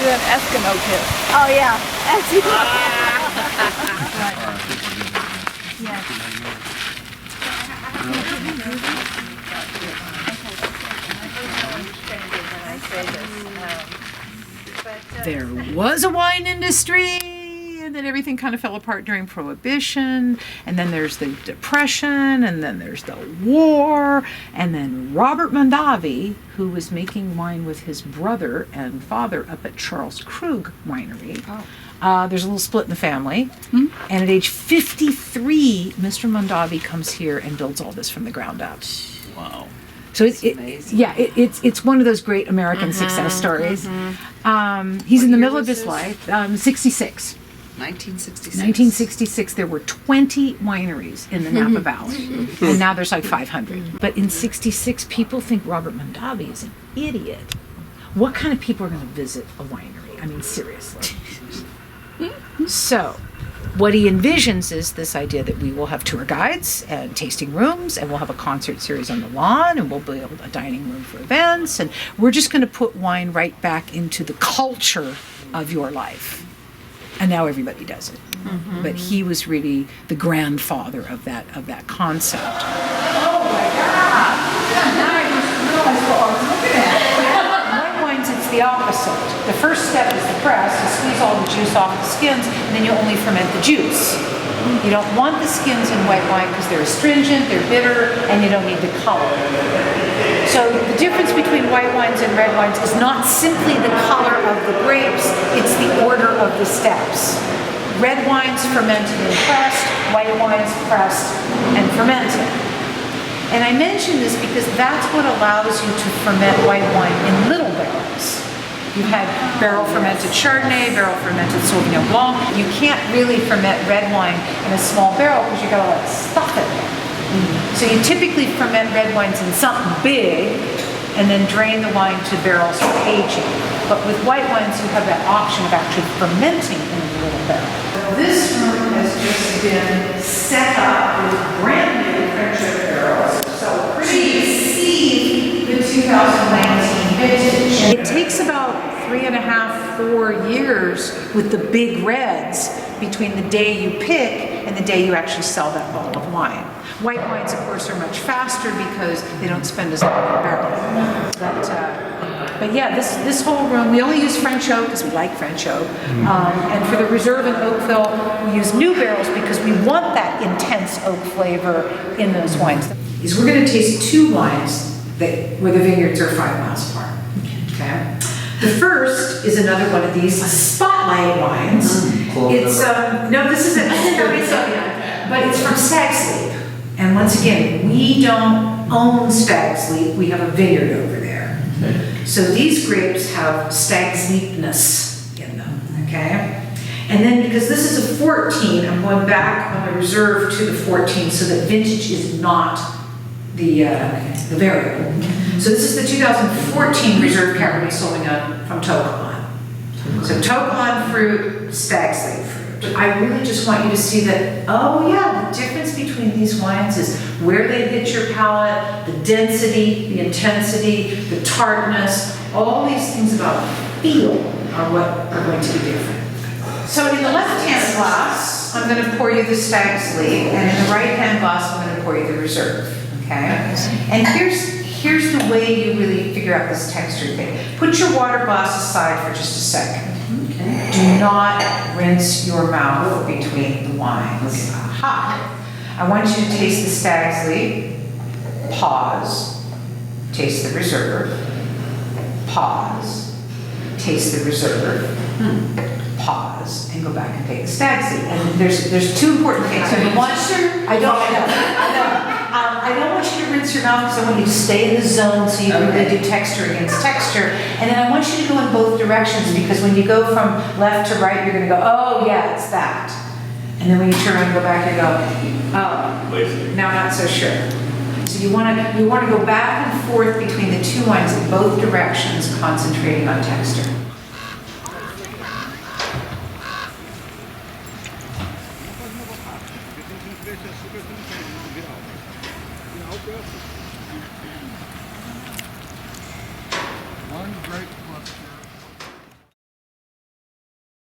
do an Eskimo kiss. Oh yeah, Eskimo. There was a wine industry, and then everything kind of fell apart during Prohibition, and then there's the Depression, and then there's the war, and then Robert Mondavi, who was making wine with his brother and father up at Charles Krug Winery. There's a little split in the family, and at age 53, Mr. Mondavi comes here and builds all this from the ground up. Wow. So it's one of those great American success stories. He's in the middle of his life. 66. 1966. 1966, there were 20 wineries in the Napa Valley, and now there's like 500. But in 66, people think Robert Mondavi is an idiot. What kind of people are going to visit a winery? I mean, seriously. So, what he envisions is this idea that we will have tour guides and tasting rooms, and we'll have a concert series on the lawn, and we'll build a dining room for events, and we're just going to put wine right back into the culture of your life. And now everybody does it. But he was really the grandfather of that concept. Oh my God! Now I just realized what I was looking at. White wines, it's the opposite. The first step is the press. You squeeze all the juice off the skins, and then you only ferment the juice. You don't want the skins in white wine because they're astringent, they're bitter, and you don't need the color. So the difference between white wines and red wines is not simply the color of the grapes, it's the order of the steps. Red wines fermented and pressed, white wines pressed and fermented. And I mention this because that's what allows you to ferment white wine in little barrels. You've had barrel fermented Chardonnay, barrel fermented Sauvignon Blanc. You can't really ferment red wine in a small barrel because you got all that stuff in it. So you typically ferment red wines in something big and then drain the wine to barrels for aging. But with white wines, you have that option of actually fermenting in a little barrel. This room has just been set up with brand new French oak barrels. So please see the 2019 vintage. It takes about 3.5, 4 years with the big reds between the day you pick and the day you actually sell that bottle of wine. White wines, of course, are much faster because they don't spend as long in a barrel. But yeah, this whole room, we only use French oak because we like French oak. And for the reserve and oak fill, we use new barrels because we want that intense oak flavor in those wines. Is we're going to taste two wines where the vineyards are 5 miles apart. Okay. The first is another one of these spotlight wines. It's no, this isn't. But it's from Stag's Leap. And once again, we don't own Stag's Leap. We have a vineyard over there. Okay. So these grapes have Stag's Leapness in them. Okay. And then because this is a 14, I'm going back on the reserve to the 14 so that vintage is not the variable. So this is the 2014 Reserve Cabernet Sauvignon from Tokalan. So Tokalan fruit, Stag's Leap fruit. I really just want you to see that, oh yeah, the difference between these wines is where they hit your palate, the density, the intensity, the tartness, all these things about feel are what are going to be different. So in the left-hand glass, I'm going to pour you the Stag's Leap, and in the right-hand glass, I'm going to pour you the Reserve. Okay? And here's the way you really figure out this texture thing. Put your water glass aside for just a second. Okay. Do not rinse your mouth between the wines. Aha. I want you to taste the Stag's Leap. Pause. Taste the Reserve. Pause. Taste the Reserve. Pause and go back and take the Stag's Leap. And there's two important things. So I don't want you to rinse your mouth because I want you to stay in the zone so you can really do texture against texture. And then I want you to go in both directions because when you go from left to right, you're going to go, oh yeah, it's that. And then when you turn around and go back, you go, oh, now not so sure. So you want to go back and forth between the two wines in both directions, concentrating on texture.